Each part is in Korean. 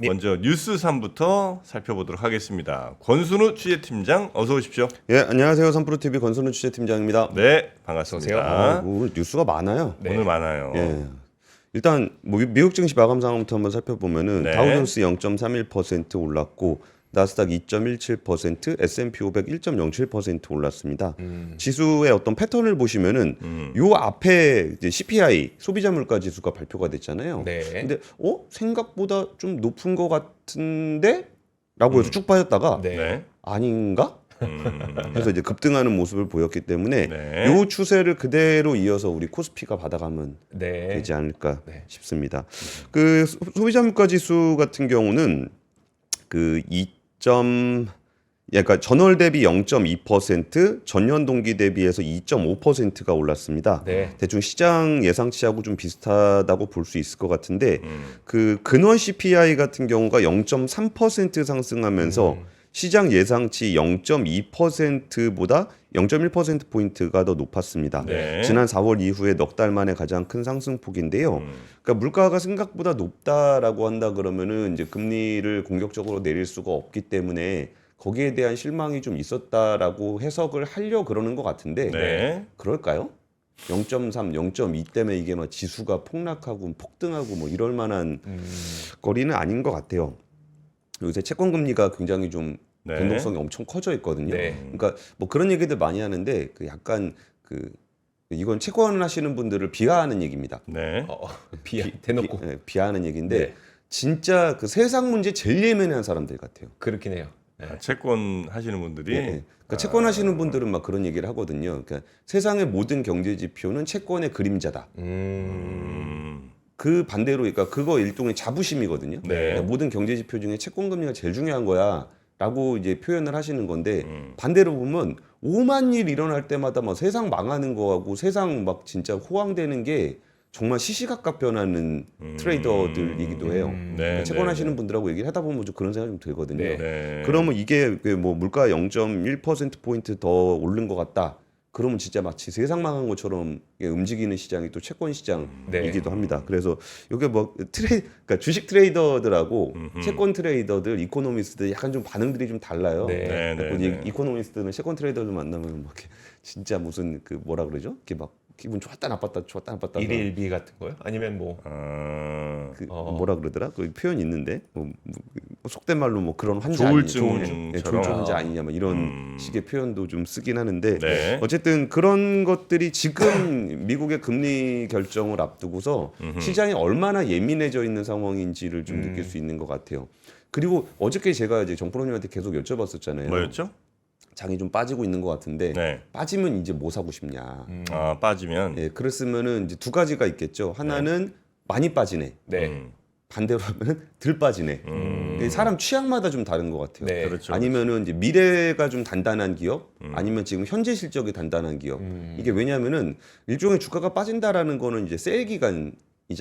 먼저 뉴스 3부터 살펴보도록 하겠습니다. 권순우 취재팀장 어서 오십시오. 예, 안녕하세요. 삼프로TV 권순우 취재팀장입니다. 네, 반갑습니다. 오늘 뉴스가 많아요. 네. 오늘 많아요. 예. 일단 뭐 미국 증시 마감 상황부터 한번 살펴보면은 네. 다우존스 0.31% 올랐고 나스닥 2.17%, S&P 500 1.07% 올랐습니다. 지수의 어떤 패턴을 보시면은 요 앞에 이제 CPI 소비자 물가 지수가 발표가 됐잖아요. 네. 근데 생각보다 좀 높은 것 같은데라고 해서 쭉 빠졌다가 네. 네. 아닌가? 해서 이제 급등하는 모습을 보였기 때문에 네. 요 추세를 그대로 이어서 우리 코스피가 받아가면 네. 되지 않을까 네. 싶습니다. 그 소비자 물가 지수 같은 경우는 그 그러니까 전월 대비 0.2%, 전년 동기 대비해서 2.5%가 올랐습니다. 네. 대충 시장 예상치하고 좀 비슷하다고 볼 수 있을 것 같은데 그 근원 CPI 같은 경우가 0.3% 상승하면서 시장 예상치 0.2%보다 0.1% 포인트가 더 높았습니다. 네. 지난 4월 이후에 넉 달 만에 가장 큰 상승폭인데요. 그러니까 물가가 생각보다 높다라고 한다 그러면은 이제 금리를 공격적으로 내릴 수가 없기 때문에 거기에 대한 실망이 좀 있었다라고 해석을 하려 그러는 것 같은데 네. 그럴까요? 0.3, 0.2 때문에 이게 막 지수가 폭락하고 폭등하고 뭐 이럴 만한 거리는 아닌 것 같아요. 요새 채권 금리가 굉장히 좀 네. 변동성이 엄청 커져 있거든요. 네. 그러니까 뭐 그런 얘기들 많이 하는데 그 약간 그 이건 채권 하시는 분들을 비하하는 얘기입니다. 네. 대놓고 비하하는 얘기인데 네. 진짜 그 세상 문제 제일 예민한 사람들 같아요. 그렇긴 해요. 네. 채권 하시는 분들이 그러니까 채권 하시는 분들은 막 그런 얘기를 하거든요. 그러니까 세상의 모든 경제 지표는 채권의 그림자다. 그 반대로 그러니까 그거 일종의 자부심이거든요. 네. 그러니까 모든 경제 지표 중에 채권 금리가 제일 중요한 거야라고 이제 표현을 하시는 건데 반대로 보면 오만 일 일어날 때마다 막 세상 망하는 거하고 세상 막 진짜 호황되는 게 정말 시시각각 변하는 트레이더들이기도 해요. 네, 채권 네, 하시는 분들하고 얘기를 하다 보면 좀 그런 생각이 좀 들거든요. 네. 네. 그러면 이게 그 뭐 물가 0.1% 포인트 더 오른 것 같다. 그러면 진짜 마치 세상 망한 것처럼 움직이는 시장이 또 채권 시장이기도 합니다. 그래서 이게 뭐 그러니까 주식 트레이더들하고 채권 트레이더들, 이코노미스트들 약간 좀 반응들이 좀 달라요. 네. 네, 그래서 네, 네. 이코노미스트는 채권 트레이더들 만나면 막 이렇게 진짜 무슨 그 뭐라 그러죠? 이렇게 막 기분 좋았다 나빴다 좋았다 나빴다. 일일비 같은 거요? 아니면 뭐 그 뭐라 그러더라? 그 표현이 있는데 뭐 속된 말로 뭐 그런 환자 조울증처럼. 조울증 환자 아니냐 뭐 이런 식의 표현도 좀 쓰긴 하는데 네. 어쨌든 그런 것들이 지금 미국의 금리 결정을 앞두고서 시장이 얼마나 예민해져 있는 상황인지를 좀 느낄 수 있는 것 같아요. 그리고 어저께 제가 이제 정프로님한테 계속 여쭤봤었잖아요. 뭐였죠? 장이 좀 빠지고 있는 것 같은데 네. 빠지면 이제 뭐 사고 싶냐? 아, 빠지면 예, 그랬으면은 이제 두 가지가 있겠죠. 하나는 많이 빠지네. 네. 반대로 하면 덜 빠지네. 이게 사람 취향마다 좀 다른 것 같아요. 네. 그렇죠. 아니면은 이제 미래가 좀 단단한 기업, 아니면 지금 현재 실적이 단단한 기업. 이게 왜냐하면은 일종의 주가가 빠진다라는 거는 이제 세일 기간이잖아요.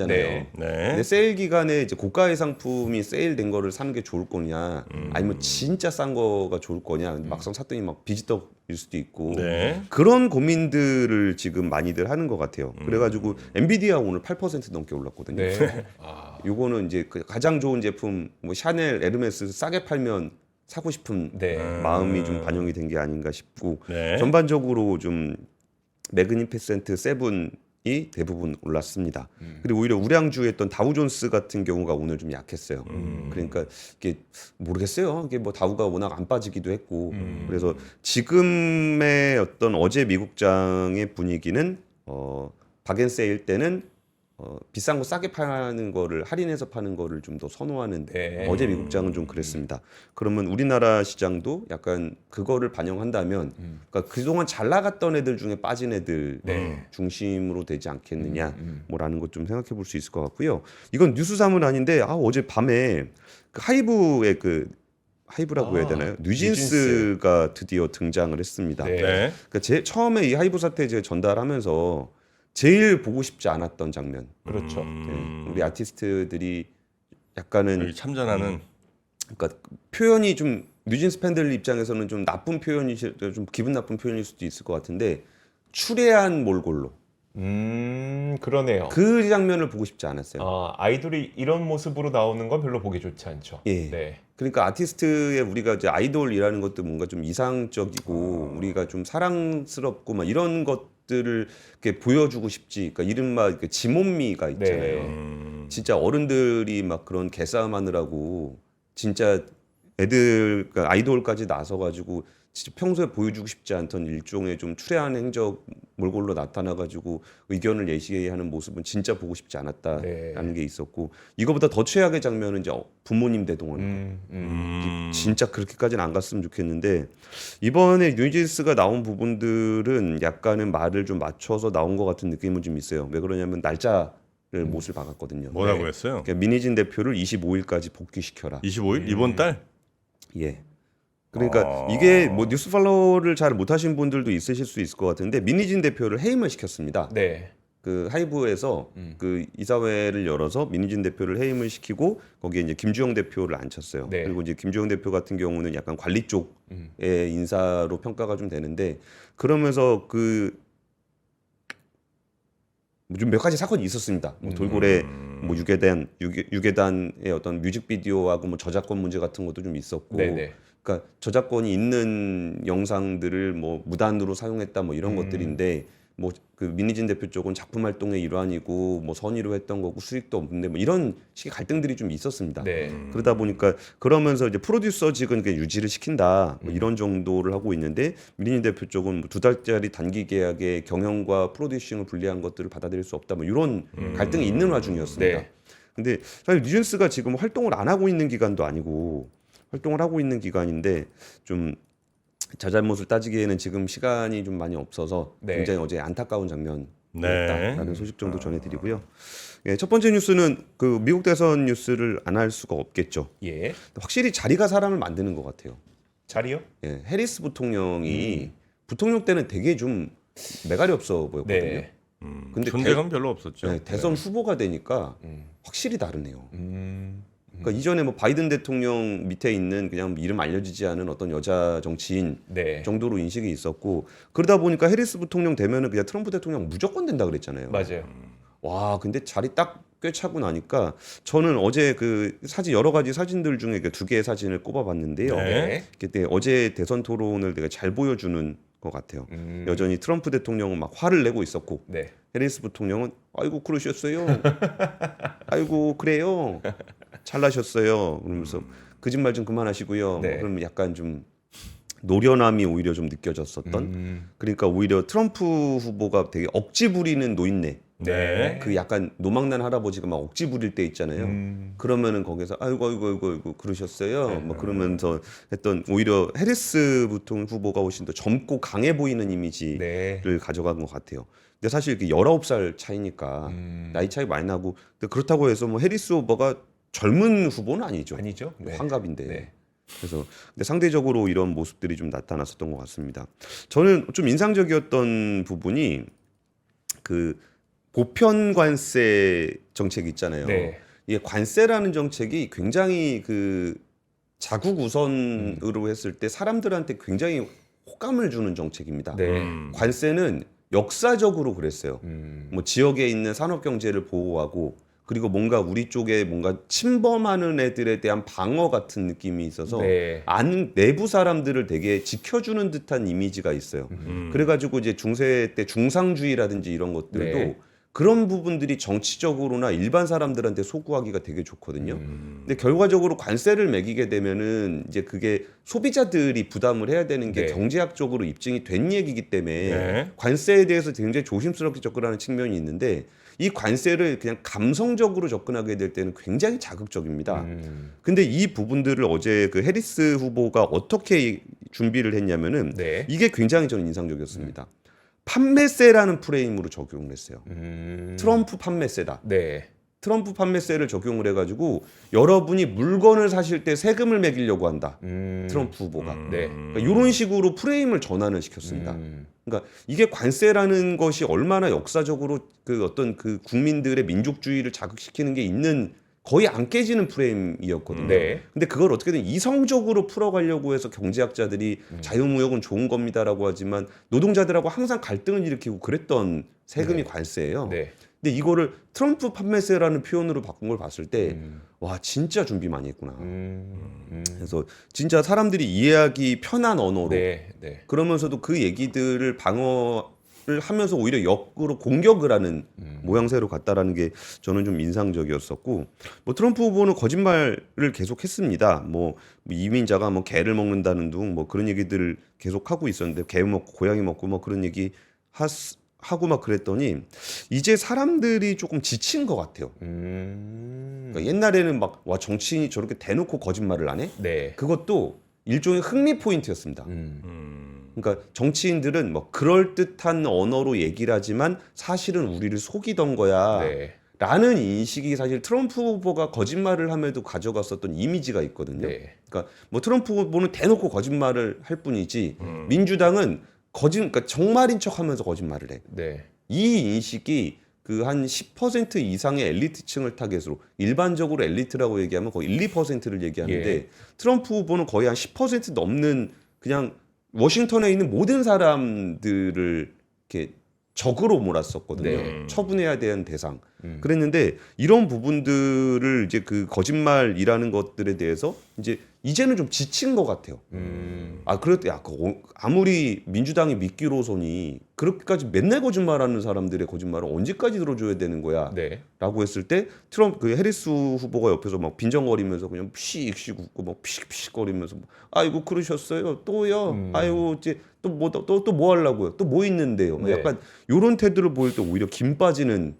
네. 네. 근데 세일 기간에 이제 고가의 상품이 세일된 거를 사는 게 좋을 거냐, 아니면 진짜 싼 거가 좋을 거냐, 막상 샀더니 막 비지떡일 수도 있고 네. 그런 고민들을 지금 많이들 하는 것 같아요. 그래가지고 엔비디아 오늘 8% 넘게 올랐거든요. 네. 아, 요거는 이제 그 가장 좋은 제품, 뭐 샤넬, 에르메스 싸게 팔면 사고 싶은 네. 마음이 좀 반영이 된 게 아닌가 싶고 네. 전반적으로 좀 매그니피센트 세븐이 대부분 올랐습니다. 그리고 오히려 우량주였던 다우존스 같은 경우가 오늘 좀 약했어요. 그러니까 이게 모르겠어요. 이게 뭐 다우가 워낙 안 빠지기도 했고 그래서 지금의 어떤 어제 미국장의 분위기는 박앤세일 때는 비싼 거 싸게 파는 거를 할인해서 파는 거를 좀 더 선호하는 네. 어제 미국장은 좀 그랬습니다. 그러면 우리나라 시장도 약간 그거를 반영한다면 그러니까 그동안 잘 나갔던 애들 중에 빠진 애들 중심으로 되지 않겠느냐 뭐라는 것 좀 생각해 볼 수 있을 것 같고요. 이건 뉴스삼은 아닌데 어제 밤에 그 하이브의 그 하이브라고 해야 되나요? 뉴진스가 드디어 등장을 했습니다. 네. 네. 그러니까 처음에 이 하이브 사태 제가 전달하면서 제일 보고 싶지 않았던 장면. 그렇죠. 네. 우리 아티스트들이 약간은 여기 참전하는 그러니까 표현이 좀 뉴진스 팬들 입장에서는 좀 나쁜 표현이 좀 기분 나쁜 표현일 수도 있을 것 같은데 추레한 몰골로 그러네요. 그 장면을 보고 싶지 않았어요. 아이돌이 이런 모습으로 나오는 건 별로 보기 좋지 않죠. 예. 네. 그러니까 아티스트의 우리가 이제 아이돌이라는 것도 뭔가 좀 이상적이고 우리가 좀 사랑스럽고 막 이런 것들을 이렇게 보여주고 싶지. 그러니까 이른바 이렇게 지몬미가 있잖아요. 네. 진짜 어른들이 막 그런 개싸움 하느라고 진짜 애들 그러니까 아이돌까지 나서가지고 진짜 평소에 보여주고 싶지 않던 일종의 좀 추레한 행적 몰골로 나타나가지고 의견을 예시하는 모습은 진짜 보고 싶지 않았다라는 네. 게 있었고 이거보다 더 최악의 장면은 이제 부모님 대동원 진짜 그렇게까지는 안 갔으면 좋겠는데 이번에 뉴진스가 나온 부분들은 약간은 말을 좀 맞춰서 나온 것 같은 느낌은 좀 있어요. 왜 그러냐면 날짜를 못을 박았거든요. 뭐라고 네. 했어요? 그러니까 민희진 대표를 25일까지 복귀시켜라. 25일 이번 달? 예. 그러니까 이게 뭐 뉴스 팔로우를 잘 못하신 분들도 있으실 수 있을 것 같은데 민희진 대표를 해임을 시켰습니다. 네. 그 하이브에서 그 이사회를 열어서 민희진 대표를 해임을 시키고 거기에 이제 김주영 대표를 앉혔어요. 네. 그리고 이제 김주영 대표 같은 경우는 약간 관리 쪽의 인사로 평가가 좀 되는데 그러면서 그 좀 몇 가지 사건이 있었습니다. 뭐 돌고래 뭐 유괴단의 어떤 뮤직비디오하고 뭐 저작권 문제 같은 것도 좀 있었고 네네. 그러니까 저작권이 있는 영상들을 뭐 무단으로 사용했다 뭐 이런 것들인데 뭐 그 민희진 대표 쪽은 작품 활동의 일환이고 뭐 선의로 했던 거고 수익도 없는데 뭐 이런 식의 갈등들이 좀 있었습니다. 네. 그러다 보니까 그러면서 이제 프로듀서직은 그냥 유지를 시킨다 뭐 이런 정도를 하고 있는데 민희진 대표 쪽은 뭐 2달짜리 단기 계약의 경영과 프로듀싱을 분리한 것들을 받아들일 수 없다 뭐 이런 갈등이 있는 와중이었습니다. 네. 근데 사실 뉴진스가 지금 활동을 안 하고 있는 기간도 아니고 활동을 하고 있는 기간인데 좀 자잘못을 따지기에는 지금 시간이 좀 많이 없어서 네. 굉장히 어제 안타까운 장면이었다라는 네. 소식 정도 전해드리고요. 예, 첫 번째 뉴스는 그 미국 대선 뉴스를 안 할 수가 없겠죠. 예. 확실히 자리가 사람을 만드는 것 같아요. 자리요? 예, 해리스 부통령이 부통령 때는 되게 좀 매갈이 없어 보였거든요. 네. 근데 존재감 별로 없었죠. 네, 대선 후보가 되니까 확실히 다르네요. 음. 그러니까 이전에 뭐 바이든 대통령 밑에 있는 그냥 이름 알려지지 않은 어떤 여자 정치인 네. 정도로 인식이 있었고 그러다 보니까 해리스 부통령 되면은 그냥 트럼프 대통령 무조건 된다 그랬잖아요. 맞아요. 와, 근데 자리 딱 꿰차고 나니까 저는 어제 그 사진 여러 가지 사진들 중에 두 개의 사진을 꼽아봤는데요. 네. 그때 어제 대선 토론을 내가 잘 보여주는 것 같아요. 여전히 트럼프 대통령은 막 화를 내고 있었고 네. 해리스 부통령은 아이고 그러셨어요. 아이고 그래요. 잘나셨어요. 그러면서 거짓말 좀 그만하시고요. 네. 뭐 그러면 약간 좀 노련함이 오히려 좀 느껴졌었던. 그러니까 오히려 트럼프 후보가 되게 억지 부리는 노인네. 네. 그 약간 노망난 할아버지가 막 억지 부릴 때 있잖아요. 그러면은 거기서 아이고 그러셨어요. 뭐 그러면서 했던 오히려 해리스 부통 후보가 훨씬 더 젊고 강해 보이는 이미지를 네. 가져간 것 같아요. 근데 사실 이게 19살 차이니까 나이 차이 많이 나고 근데 그렇다고 해서 뭐 해리스 후보가 젊은 후보는 아니죠. 아니죠? 네. 환갑인데. 네. 그래서 근데 상대적으로 이런 모습들이 좀 나타났었던 것 같습니다. 저는 좀 인상적이었던 부분이 그 보편 관세 정책이 있잖아요. 네. 이게 관세라는 정책이 굉장히 그 자국 우선으로 했을 때 사람들한테 굉장히 호감을 주는 정책입니다. 네. 관세는 역사적으로 그랬어요. 뭐 지역에 있는 산업 경제를 보호하고 그리고 뭔가 우리 쪽에 뭔가 침범하는 애들에 대한 방어 같은 느낌이 있어서 네. 내부 사람들을 되게 지켜주는 듯한 이미지가 있어요. 그래가지고 이제 중세 때 중상주의라든지 이런 것들도 네. 그런 부분들이 정치적으로나 일반 사람들한테 소구하기가 되게 좋거든요. 근데 결과적으로 관세를 매기게 되면은 이제 그게 소비자들이 부담을 해야 되는 게 네. 경제학적으로 입증이 된 얘기이기 때문에 네. 관세에 대해서 굉장히 조심스럽게 접근하는 측면이 있는데 이 관세를 그냥 감성적으로 접근하게 될 때는 굉장히 자극적입니다. 근데 이 부분들을 어제 그 해리스 후보가 어떻게 준비를 했냐면은 네. 이게 굉장히 저는 인상적이었습니다. 판매세라는 프레임으로 적용을 했어요. 트럼프 판매세다. 네. 트럼프 판매세를 적용을 해가지고 여러분이 물건을 사실 때 세금을 매기려고 한다. 트럼프 후보가. 네. 그러니까 이런 식으로 프레임을 전환을 시켰습니다. 그러니까 이게 관세라는 것이 얼마나 역사적으로 그 어떤 그 국민들의 민족주의를 자극시키는 게 있는 거의 안 깨지는 프레임이었거든요. 네. 근데 그걸 어떻게든 이성적으로 풀어가려고 해서 경제학자들이 자유무역은 좋은 겁니다라고 하지만 노동자들하고 항상 갈등을 일으키고 그랬던 세금이 네. 관세예요. 네. 근데 이거를 트럼프 판매세라는 표현으로 바꾼 걸 봤을 때 음. 와 진짜 준비 많이 했구나. 음. 그래서 진짜 사람들이 이해하기 편한 언어로 네. 네. 그러면서도 그 얘기들을 방어를 하면서 오히려 역으로 공격을 하는 모양새로 갔다라는 게 저는 좀 인상적이었었고 뭐 트럼프 후보는 거짓말을 계속했습니다. 뭐 이민자가 뭐 개를 먹는다는 둥 뭐 그런 얘기들을 계속 하고 있었는데 개 먹고 고양이 먹고 뭐 그런 얘기 하고 막 그랬더니 이제 사람들이 조금 지친 것 같아요. 그러니까 옛날에는 막 와 정치인이 저렇게 대놓고 거짓말을 안 해? 네. 그것도 일종의 흥미 포인트였습니다. 그러니까 정치인들은 뭐 그럴 듯한 언어로 얘기를 하지만 사실은 우리를 속이던 거야. 네. 라는 인식이 사실 트럼프 후보가 거짓말을 함에도 가져갔었던 이미지가 있거든요. 네. 그러니까 뭐 트럼프 후보는 대놓고 거짓말을 할 뿐이지 민주당은 그러니까 정말인 척하면서 거짓말을 해. 네. 이 인식이 그 한 10% 이상의 엘리트층을 타겟으로 일반적으로 엘리트라고 얘기하면 거의 1, 2%를 얘기하는데 예. 트럼프 후보는 거의 한 10% 넘는 그냥 워싱턴에 있는 모든 사람들을 이렇게 적으로 몰았었거든요. 네. 처분해야 되는 대상. 그랬는데 이런 부분들을 이제 그 거짓말이라는 것들에 대해서 이제는 좀 지친 것 같아요. 아, 그래도 아무리 민주당이 미끼로선이 그렇게까지 맨날 거짓말하는 사람들의 거짓말을 언제까지 들어줘야 되는 거야? 네. 라고 했을 때 트럼프 그 해리스 후보가 옆에서 막 빈정거리면서 그냥 피식피식 웃고 막 피식피식거리면서 아이고 그러셨어요 또요 아이고 이제 또 뭐 하려고요 또 뭐 있는데요 막 네. 약간 요런 태도를 보일 때 오히려 김 빠지는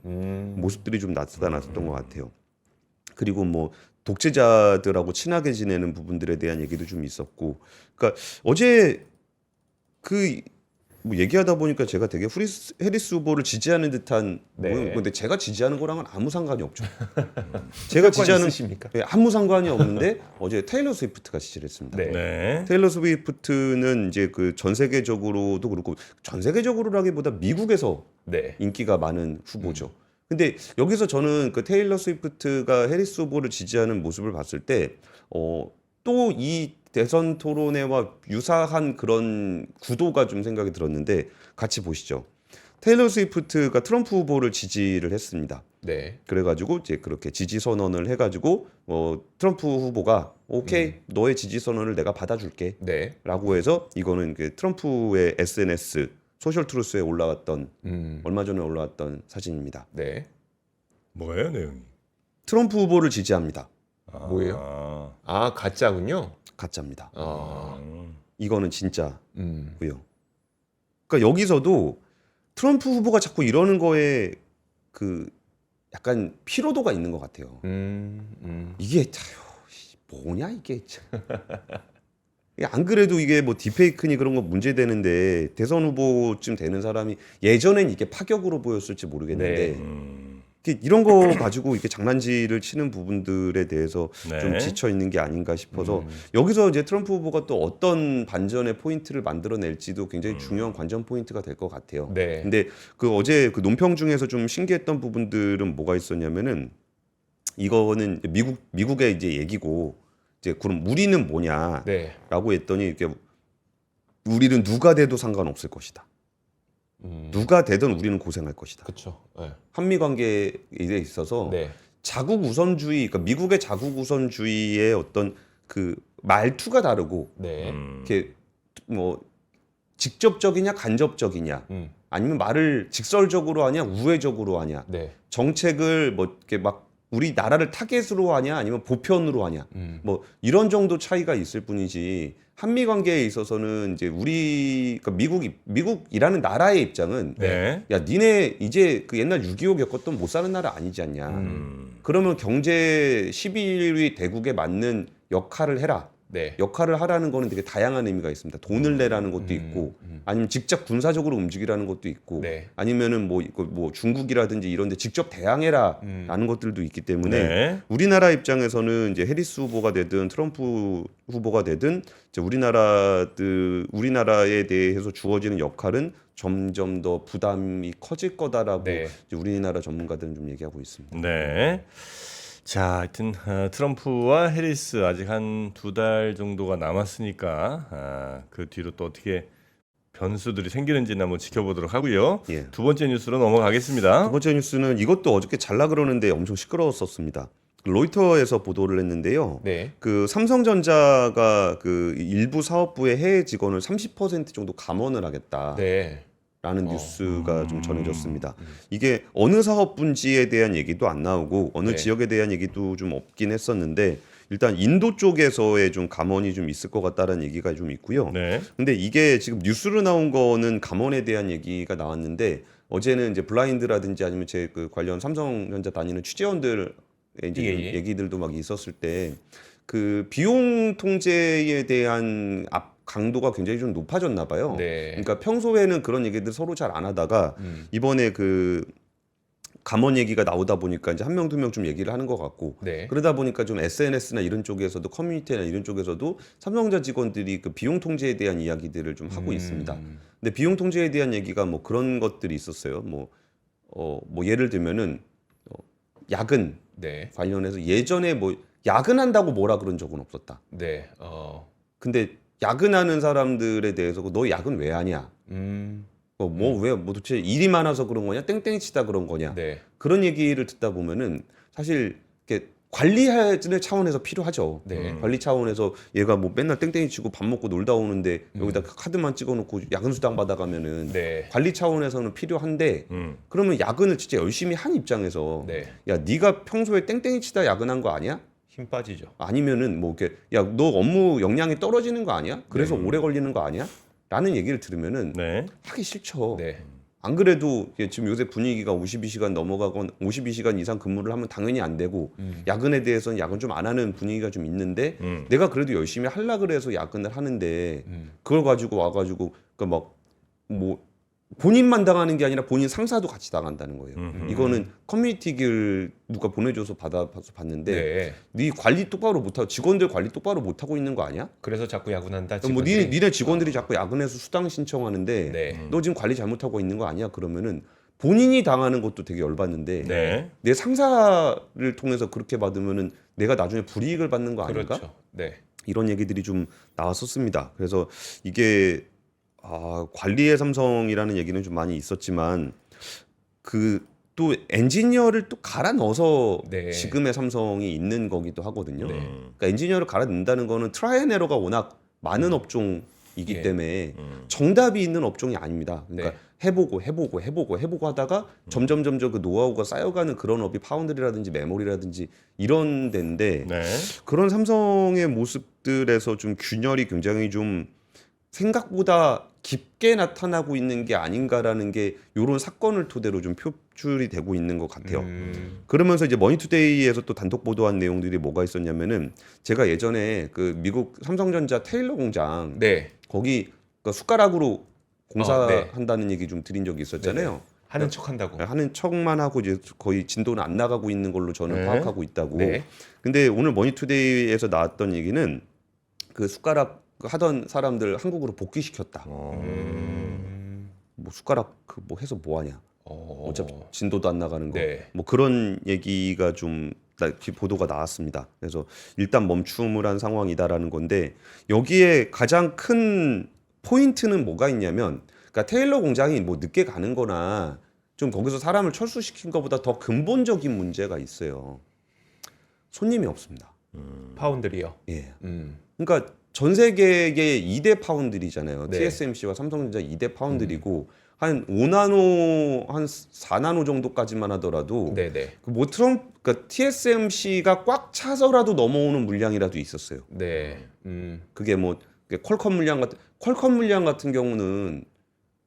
모습들이 좀 나타났었던 것 같아요. 그리고 뭐 독재자들하고 친하게 지내는 부분들에 대한 얘기도 좀 있었고 그러니까 어제 뭐 얘기하다 보니까 제가 되게 해리스 후보를 지지하는 듯한 네. 근데 제가 지지하는 거랑은 아무 상관이 없죠. 제가 지지하는 있으십니까? 예, 아무 상관이 없는데 어제 테일러 스위프트가 지지를 했습니다. 네. 네. 테일러 스위프트는 이제 그 전 세계적으로도 그렇고 전 세계적으로라기보다 미국에서 네. 인기가 많은 후보죠. 근데 여기서 저는 그 테일러 스위프트가 해리스 후보를 지지하는 모습을 봤을 때 또 이 대선 토론회와 유사한 그런 구도가 좀 생각이 들었는데 같이 보시죠. 테일러 스위프트가 트럼프 후보를 지지를 했습니다. 네. 그래가지고 이제 그렇게 지지 선언을 해가지고 트럼프 후보가 오케이 너의 지지 선언을 내가 받아줄게 네. 라고 해서 이거는 그 트럼프의 SNS 소셜 트루스에 올라왔던 얼마 전에 올라왔던 사진입니다. 네. 뭐예요 내용이? 트럼프 후보를 지지합니다. 뭐예요? 아, 가짜군요. 가짜입니다. 아. 이거는 진짜고요. 그러니까 여기서도 트럼프 후보가 자꾸 이러는 거에 그 약간 피로도가 있는 것 같아요. 이게 뭐냐 이게 참. 안 그래도 이게 뭐 디페이크니 그런 거 문제되는데 대선 후보쯤 되는 사람이 예전엔 이게 파격으로 보였을지 모르겠는데 이런 거 가지고 이렇게 장난질을 치는 부분들에 대해서 네. 좀 지쳐 있는 게 아닌가 싶어서 여기서 이제 트럼프 후보가 또 어떤 반전의 포인트를 만들어낼지도 굉장히 중요한 관전 포인트가 될 것 같아요. 네. 근데 그 어제 그 논평 중에서 좀 신기했던 부분들은 뭐가 있었냐면은 이거는 미국의 이제 얘기고 이제 그럼 우리는 뭐냐라고 네. 했더니 이렇게 우리는 누가 돼도 상관없을 것이다. 누가 되든 우리는 고생할 것이다. 그렇죠. 네. 한미 관계에 있어서 네. 자국 우선주의, 그러니까 미국의 자국 우선주의의 어떤 그 말투가 다르고 네. 이렇게 뭐 직접적이냐 간접적이냐 아니면 말을 직설적으로 하냐 우회적으로 하냐 네. 정책을 뭐 이렇게 막 우리 나라를 타겟으로 하냐 아니면 보편으로 하냐 뭐 이런 정도 차이가 있을 뿐이지 한미 관계에 있어서는 이제 그러니까 미국이라는 나라의 입장은 네. 야 니네 이제 그 옛날 6.25 겪었던 못 사는 나라 아니지 않냐. 그러면 경제 11위 대국에 맞는 역할을 해라. 네. 역할을 하라는 거는 되게 다양한 의미가 있습니다. 돈을 내라는 것도 있고, 아니면 직접 군사적으로 움직이라는 것도 있고, 네. 아니면은 뭐 중국이라든지 이런데 직접 대항해라라는 것들도 있기 때문에 네. 우리나라 입장에서는 이제 해리스 후보가 되든 트럼프 후보가 되든 이제 우리나라에 대해서 주어지는 역할은 점점 더 부담이 커질 거다라고 네. 이제 우리나라 전문가들은 좀 얘기하고 있습니다. 네. 자, 하여튼 트럼프와 해리스 아직 한 2달 정도가 남았으니까 그 뒤로 또 어떻게 변수들이 생기는지는 한번 지켜보도록 하고요. 예. 두 번째 뉴스로 넘어가겠습니다. 두 번째 뉴스는 이것도 어저께 잘라 그러는데 엄청 시끄러웠었습니다. 로이터에서 보도를 했는데요. 네. 그 삼성전자가 그 일부 사업부의 해외 직원을 30% 정도 감원을 하겠다라는 네. 뉴스가 좀 전해졌습니다. 이게 어느 사업분지에 대한 얘기도 안 나오고 어느 네. 지역에 대한 얘기도 좀 없긴 했었는데 일단 인도 쪽에서의 좀 감원이 좀 있을 것 같다라는 얘기가 좀 있고요. 네. 근데 이게 지금 뉴스로 나온 거는 감원에 대한 얘기가 나왔는데 어제는 이제 블라인드라든지 아니면 제 그 관련 삼성전자 다니는 취재원들 이제 예, 예. 얘기들도 막 있었을 때 그 비용 통제에 대한 강도가 굉장히 좀 높아졌나 봐요. 네. 그러니까 평소에는 그런 얘기들 서로 잘 안 하다가 이번에 그 감원 얘기가 나오다 보니까 이제 한 명 두 명 좀 얘기를 하는 것 같고 네. 그러다 보니까 좀 SNS나 이런 쪽에서도 커뮤니티나 이런 쪽에서도 삼성전자 직원들이 그 비용 통제에 대한 이야기들을 좀 하고 있습니다. 근데 비용 통제에 대한 얘기가 뭐 그런 것들이 있었어요. 뭐 예를 들면은 야근 네. 관련해서 예전에 뭐 야근한다고 뭐라 그런 적은 없었다. 네. 근데 야근하는 사람들에 대해서 너 야근 왜 하냐? 뭐 도대체 일이 많아서 그런 거냐? 땡땡이 치다 그런 거냐? 네. 그런 얘기를 듣다 보면은 사실 이렇게 관리하는 차원에서 필요하죠. 네. 관리 차원에서 얘가 뭐 맨날 땡땡이 치고 밥 먹고 놀다 오는데 여기다 카드만 찍어놓고 야근 수당 받아가면은 네. 관리 차원에서는 필요한데 그러면 야근을 진짜 열심히 한 입장에서 네. 야 네가 평소에 땡땡이 치다 야근한 거 아니야? 힘 빠지죠. 아니면은 뭐 이렇게 야 너 업무 역량이 떨어지는 거 아니야? 그래서 오래 걸리는 거 아니야? 라는 얘기를 들으면은 네. 하기 싫죠. 네. 안 그래도 지금 요새 분위기가 52시간 넘어가건 52시간 이상 근무를 하면 당연히 안 되고 야근에 대해서는 야근 좀 안 하는 분위기가 좀 있는데 내가 그래도 열심히 하려 그래서 야근을 하는데 그걸 가지고 와가지고 그러니까 막 뭐 본인만 당하는 게 아니라 본인 상사도 같이 당한다는 거예요. 이거는 커뮤니티 글 누가 보내줘서 받아서 봤는데 네 관리 똑바로 못하고 직원들 관리 똑바로 못하고 있는 거 아니야? 그래서 자꾸 야근한다. 뭐 직원들이. 니네 직원들이 자꾸 야근해서 수당 신청하는데 네. 너 지금 관리 잘못하고 있는 거 아니야? 그러면은 본인이 당하는 것도 되게 열받는데 네. 내 상사를 통해서 그렇게 받으면은 내가 나중에 불이익을 받는 거 아닌가? 그렇죠. 네. 이런 얘기들이 좀 나왔었습니다. 그래서 이게 관리의 삼성이라는 얘기는 좀 많이 있었지만 그 또 엔지니어를 또 갈아 넣어서 네. 지금의 삼성이 있는 거기도 하거든요. 네. 그러니까 엔지니어를 갈아 넣는다는 거는 트라이 앤 에러가 워낙 많은 업종이기 예. 때문에 정답이 있는 업종이 아닙니다. 그러니까 네. 해보고 하다가 점점 그 노하우가 쌓여가는 그런 업이 파운드리라든지 메모리라든지 이런 데인데 네. 그런 삼성의 모습들에서 좀 균열이 굉장히 좀 생각보다 깊게 나타나고 있는 게 아닌가라는 게 이런 사건을 토대로 좀 표출이 되고 있는 것 같아요. 그러면서 이제 머니투데이에서 또 단독 보도한 내용들이 뭐가 있었냐면은 제가 예전에 그 미국 삼성전자 테일러 공장 네. 거기 그 숟가락으로 네. 공사한다는 얘기 좀 드린 적이 있었잖아요. 하는 척한다고. 하는 척만 하고 이제 거의 진도는 안 나가고 있는 걸로 저는 네. 파악하고 있다고. 네. 근데 오늘 머니투데이에서 나왔던 얘기는 그 숟가락 하던 사람들 한국으로 복귀시켰다. 뭐 숟가락 그 뭐 해서 뭐 하냐. 어차피 진도도 안 나가는 거. 네. 뭐 그런 얘기가 좀 보도가 나왔습니다. 그래서 일단 멈춤을 한 상황이다라는 건데 여기에 가장 큰 포인트는 뭐가 있냐면 그러니까 테일러 공장이 뭐 늦게 가는 거나 좀 거기서 사람을 철수시킨 것보다 더 근본적인 문제가 있어요. 손님이 없습니다. 파운드리요. 예. 음. 그러니까 전 세계의 2대 파운드리잖아요. 네. TSMC와 삼성전자 2대 파운드리고 한 5나노, 한 4나노 정도까지만 하더라도 네네. 뭐 그러니까 TSMC가 꽉 차서라도 넘어오는 물량이라도 있었어요. 네. 그게 뭐 퀄컴 물량 같은 경우는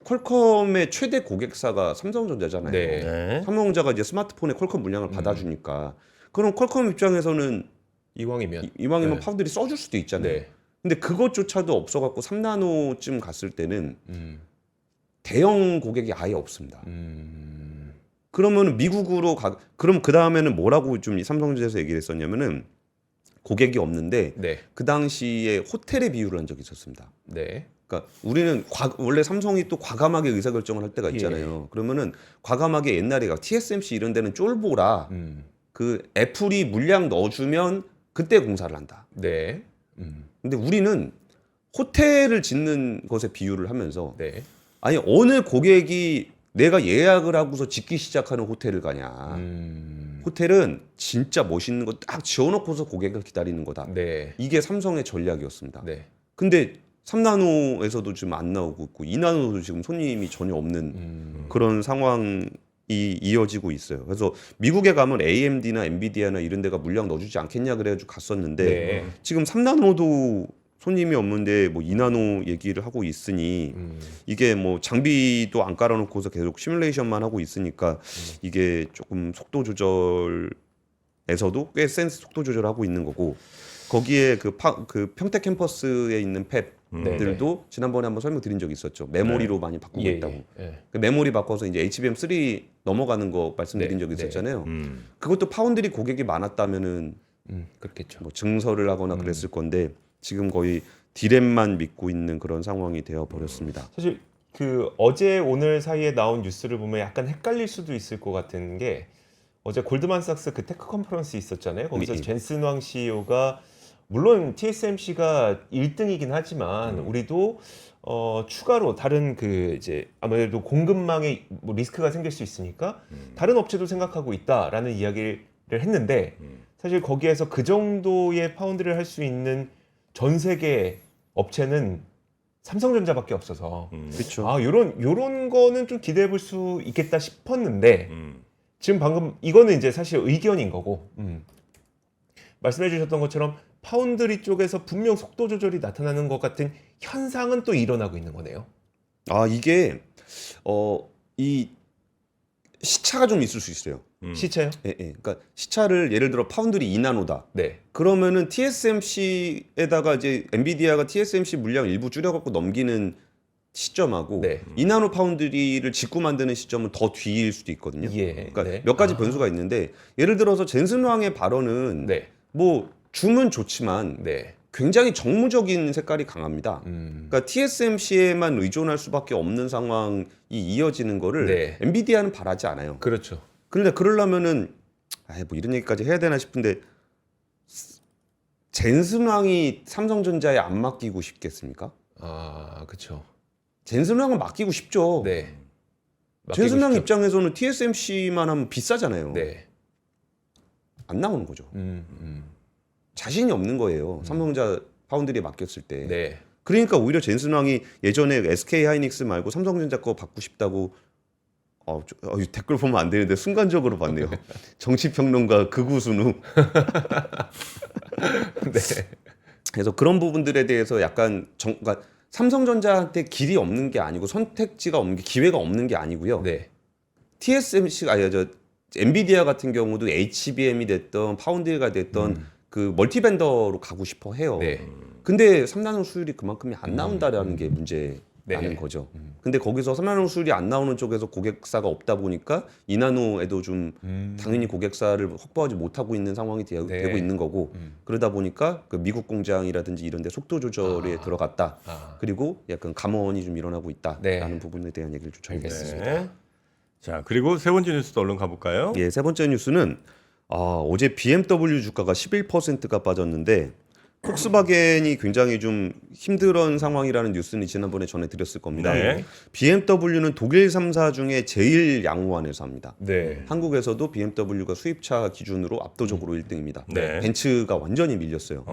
퀄컴의 최대 고객사가 삼성전자잖아요. 네. 네. 삼성전자가 이제 스마트폰에 퀄컴 물량을 받아주니까 그럼 퀄컴 입장에서는 이왕이면. 이왕이면 네. 파운드리 써줄 수도 있잖아요. 네. 근데 그것조차도 없어갖고 3나노쯤 갔을 때는 대형 고객이 아예 없습니다. 그러면 미국으로 그럼 그 다음에는 뭐라고 좀 삼성전자에서 얘기를 했었냐면은 고객이 없는데 네. 그 당시에 호텔에 비유를 한 적이 있었습니다. 네. 그러니까 우리는 원래 삼성이 또 과감하게 의사결정을 할 때가 있잖아요. 그러면은 과감하게 옛날에 TSMC 이런 데는 쫄보라 그 애플이 물량 넣어주면 그때 공사를 한다. 네. 근데 우리는 호텔을 짓는 것에 비유를 하면서 네. 아니 어느 고객이 내가 예약을 하고서 짓기 시작하는 호텔을 가냐. 호텔은 진짜 멋있는 거 딱 지어놓고서 고객을 기다리는 거다. 네. 이게 삼성의 전략이었습니다. 네. 근데 3나노에서도 지금 안 나오고 있고 2나노도 지금 손님이 전혀 없는 그런 상황이 이어지고 있어요. 그래서 미국에 가면 AMD나 엔비디아나 이런 데가 물량 넣어주지 않겠냐 그래가지고 갔었는데 네. 지금 3나노도 손님이 없는데 뭐 2나노 얘기를 하고 있으니 이게 뭐 장비도 안 깔아놓고서 계속 시뮬레이션만 하고 있으니까 이게 조금 속도 조절에서도 꽤 센 속도 조절하고 있는 거고 거기에 그 평택 캠퍼스에 있는 팹들도 지난번에 한번 설명드린 적이 있었죠. 메모리로 많이 바꾸고 예, 있다고. 예. 그 메모리 바꿔서 이제 HBM3 넘어가는 거 말씀드린 적이 있었잖아요. 그것도 파운드리 고객이 많았다면은 그렇겠죠. 뭐 증설을 하거나 그랬을 건데 지금 거의 디램만 믿고 있는 그런 상황이 되어 버렸습니다. 사실 그 어제 오늘 사이에 나온 뉴스를 보면 약간 헷갈릴 수도 있을 것 같은 게 어제 골드만삭스 그 테크 컨퍼런스 있었잖아요. 거기서 예. 젠슨 왕 CEO가 물론 TSMC가 1등이긴 하지만 우리도 추가로 다른 그 이제 아무래도 공급망에 뭐 리스크가 생길 수 있으니까 다른 업체도 생각하고 있다라는 이야기를 했는데 사실 거기에서 그 정도의 파운드를 할 수 있는 전 세계 업체는 삼성전자밖에 없어서 그렇죠. 아 요런 거는 좀 기대해 볼 수 있겠다 싶었는데 지금 방금 이거는 이제 사실 의견인 거고 말씀해 주셨던 것처럼 파운드리 쪽에서 분명 속도 조절이 나타나는 것 같은 현상은 또 일어나고 있는 거네요. 아 이게 이 시차가 좀 있을 수 있어요. 시차요? 예, 예. 그러니까 시차를 예를 들어 파운드리 2나노다. 네. 그러면은 TSMC에다가 이제 엔비디아가 TSMC 물량 일부 줄여갖고 넘기는 시점하고 네. 2나노 파운드리를 짓고 만드는 시점은 더 뒤일 수도 있거든요. 예. 그러니까 네. 몇 가지 아. 변수가 있는데 예를 들어서 젠슨 왕의 발언은 네. 뭐 주면 좋지만 네. 굉장히 정무적인 색깔이 강합니다. 그러니까 TSMC에만 의존할 수밖에 없는 상황이 이어지는 거를 네. 엔비디아는 바라지 않아요. 그렇죠. 그런데 그러려면은 뭐 이런 얘기까지 해야 되나 싶은데 젠슨 왕이 삼성전자에 안 맡기고 싶겠습니까? 아, 그렇죠. 젠슨 왕은 맡기고 싶죠. 네. 젠슨 왕 맡기고 싶죠. 입장에서는 TSMC만 하면 비싸잖아요. 네. 안 나오는 거죠. 자신이 없는 거예요. 삼성전자 파운드리에 맡겼을 때. 네. 그러니까 오히려 젠슨 왕이 예전에 SK 하이닉스 말고 삼성전자 거 받고 싶다고 댓글 보면 안 되는데 순간적으로 봤네요. 정치평론가 극우순우. 네. 그래서 그런 부분들에 대해서 약간 그러니까 삼성전자한테 길이 없는 게 아니고 선택지가 없는 게 기회가 없는 게 아니고요. 네. TSMC가 엔비디아 같은 경우도 HBM이 됐던 파운드리가 됐던 그 멀티벤더로 가고 싶어 해요. 네. 근데 3나노 수율이 그만큼이 안 나온다라는 게 문제라는 네. 거죠. 근데 거기서 3나노 수율이 안 나오는 쪽에서 고객사가 없다 보니까 2나노에도 좀 당연히 고객사를 확보하지 못하고 있는 상황이 되고 있는 거고 그러다 보니까 그 미국 공장이라든지 이런 데 속도 조절에 들어갔다. 그리고 약간 감원이 좀 일어나고 있다라는 네. 부분에 대한 얘기를 좀 전했습니다. 네. 자, 그리고 세 번째 뉴스도 얼른 가볼까요? 예, 세 번째 뉴스는 어제 BMW 주가가 11%가 빠졌는데 폭스바겐이 굉장히 좀 힘든 상황이라는 뉴스는 지난번에 전해드렸을 겁니다. 네. BMW는 독일 3사 중에 제일 양호한 회사입니다. 네. 한국에서도 BMW가 수입차 기준으로 압도적으로 1등입니다. 네. 벤츠가 완전히 밀렸어요.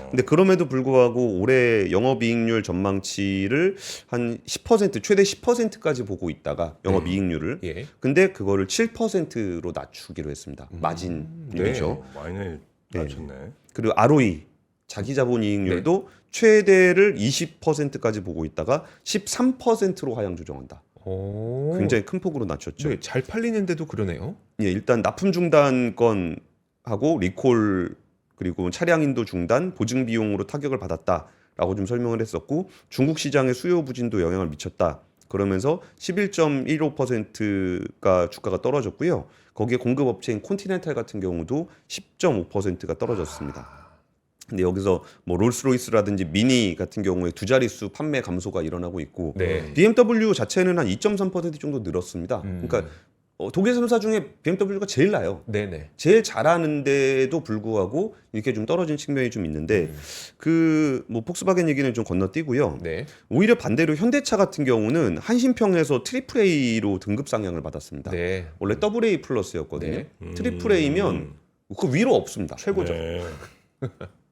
근데 그럼에도 불구하고 올해 영업이익률 전망치를 한 10% 최대 10%까지 보고 있다가 영업이익률을 예. 근데 그거를 7%로 낮추기로 했습니다. 마진율이죠. 많이 낮췄네. 그리고 ROE 자기 자본 이익률도 최대를 20%까지 보고 있다가 13%로 하향 조정한다. 오. 굉장히 큰 폭으로 낮췄죠. 네, 잘 팔리는데도 그러네요. 예, 일단 납품 중단건하고 리콜 그리고 차량 인도 중단, 보증 비용으로 타격을 받았다라고 좀 설명을 했었고 중국 시장의 수요 부진도 영향을 미쳤다. 그러면서 11.15%가 주가가 떨어졌고요. 거기에 공급 업체인 콘티넨탈 같은 경우도 10.5%가 떨어졌습니다. 근데 여기서 뭐 롤스로이스라든지 미니 같은 경우에 두 자릿수 판매 감소가 일어나고 있고 네. BMW 자체는 한 2.3% 정도 늘었습니다. 그러니까 독일 3사 중에 BMW가 제일 나요. 네네. 제일 잘하는데도 불구하고 이렇게 좀 떨어진 측면이 좀 있는데 그 뭐 폭스바겐 얘기는 좀 건너뛰고요. 네. 오히려 반대로 현대차 같은 경우는 한신평에서 트리플 A로 등급 상향을 받았습니다. 네. 원래 더블 A 플러스였거든요. 네. 트리플 A면 그 위로 없습니다. 최고죠. 네.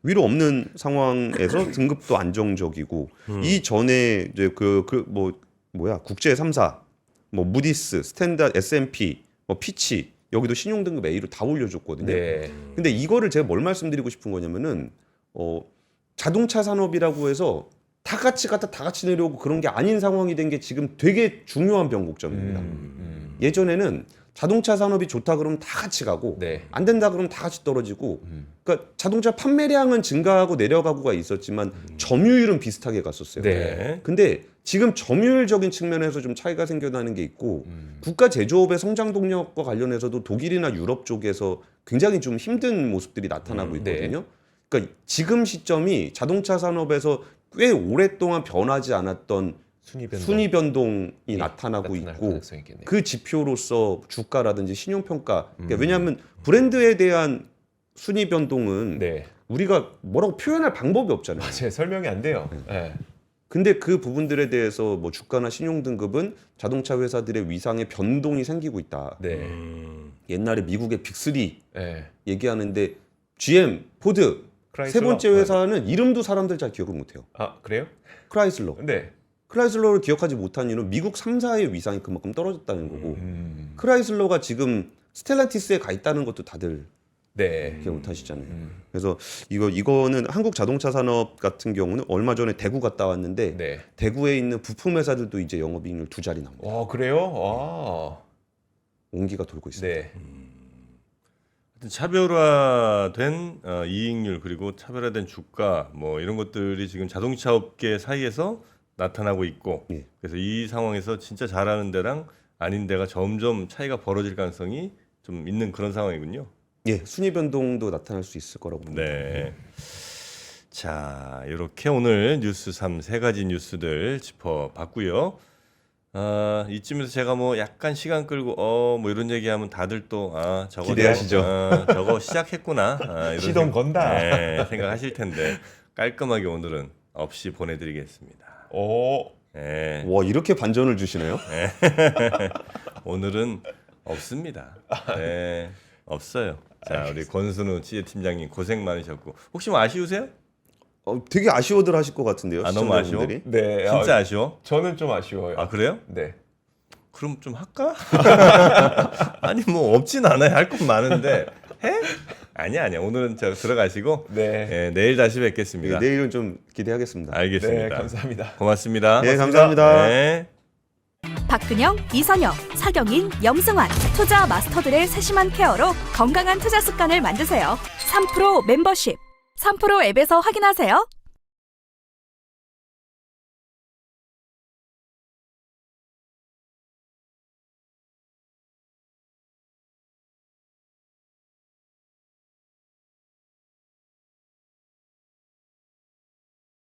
위로 없는 상황에서 등급도 안정적이고 이 전에 이제 국제 3사 뭐 무디스, 스탠다드, S&P, 뭐 피치 여기도 신용 등급 A로 다 올려줬거든요. 네. 근데 이거를 제가 뭘 말씀드리고 싶은 거냐면은 자동차 산업이라고 해서 다 같이 갔다 다 같이 내려오고 그런 게 아닌 상황이 된 게 지금 되게 중요한 변곡점입니다. 예전에는 자동차 산업이 좋다 그러면 다 같이 가고 네. 안 된다 그러면 다 같이 떨어지고 그러니까 자동차 판매량은 증가하고 내려가고가 있었지만 점유율은 비슷하게 갔었어요. 네. 근데 지금 점유율적인 측면에서 좀 차이가 생겨나는 게 있고 국가 제조업의 성장 동력과 관련해서도 독일이나 유럽 쪽에서 굉장히 좀 힘든 모습들이 나타나고 있거든요. 그러니까 지금 시점이 자동차 산업에서 꽤 오랫동안 변하지 않았던 순위 변동이 나타나고 있고 가능성이 있겠네요. 그 지표로서 주가라든지 신용평가 그러니까 왜냐하면 브랜드에 대한 순위 변동은 네. 우리가 뭐라고 표현할 방법이 없잖아요. 맞아요. 설명이 안 돼요. 네. 근데 그 부분들에 대해서 뭐 주가나 신용 등급은 자동차 회사들의 위상에 변동이 생기고 있다. 네. 옛날에 미국의 빅3 네. 얘기하는데 GM, 포드 크라이슬러? 세 번째 회사는 이름도 사람들 잘 기억을 못해요. 아 그래요? 크라이슬러. 네. 크라이슬러를 기억하지 못한 이유는 미국 3사의 위상이 그만큼 떨어졌다는 거고 크라이슬러가 지금 스텔란티스에 가 있다는 것도 다들 네. 기억 못하시잖아요. 그래서 이거는 한국 자동차 산업 같은 경우는 얼마 전에 대구 갔다 왔는데 네. 대구에 있는 부품 회사들도 이제 영업이익률 2자리 나옵니다. 와 그래요? 아. 온기가 돌고 있습니다. 네. 차별화된 이익률 그리고 차별화된 주가 뭐 이런 것들이 지금 자동차 업계 사이에서 나타나고 있고 예. 그래서 이 상황에서 진짜 잘하는 데랑 아닌 데가 점점 차이가 벌어질 가능성이 좀 있는 그런 상황이군요. 예, 순위 변동도 나타날 수 있을 거라고 봅니다. 네. 자, 이렇게 오늘 뉴스 3 세 가지 뉴스들 짚어봤고요. 이쯤에서 제가 뭐 약간 시간 끌고 뭐 이런 얘기하면 다들 또 저거 기대하시죠. 저거 시작했구나. 이런 시동 건다. 네, 생각하실 텐데 깔끔하게 오늘은 없이 보내드리겠습니다. 오. 네, 와, 이렇게 반전을 주시네요. 오늘은 없습니다. 네, 없어요. 자, 우리 권순우 취재팀장님 고생 많으셨고 혹시 뭐 아쉬우세요? 되게 아쉬워들 하실 것 같은데요. 너무 아쉬워? 시청자분들이. 네. 진짜 아쉬워? 저는 좀 아쉬워요. 아 그래요? 네. 그럼 좀 할까? 아니 뭐 없진 않아요. 할 건 많은데 해? 아니야. 오늘은 저 들어가시고 네. 내일 다시 뵙겠습니다. 네, 내일은 좀 기대하겠습니다. 알겠습니다. 네, 감사합니다. 고맙습니다. 네, 감사합니다. 네. 박근영, 이선영, 서경인, 염승환 투자 마스터들의 세심한 케어로 건강한 투자 습관을 만드세요. 3프로 멤버십 3프로 앱에서 확인하세요.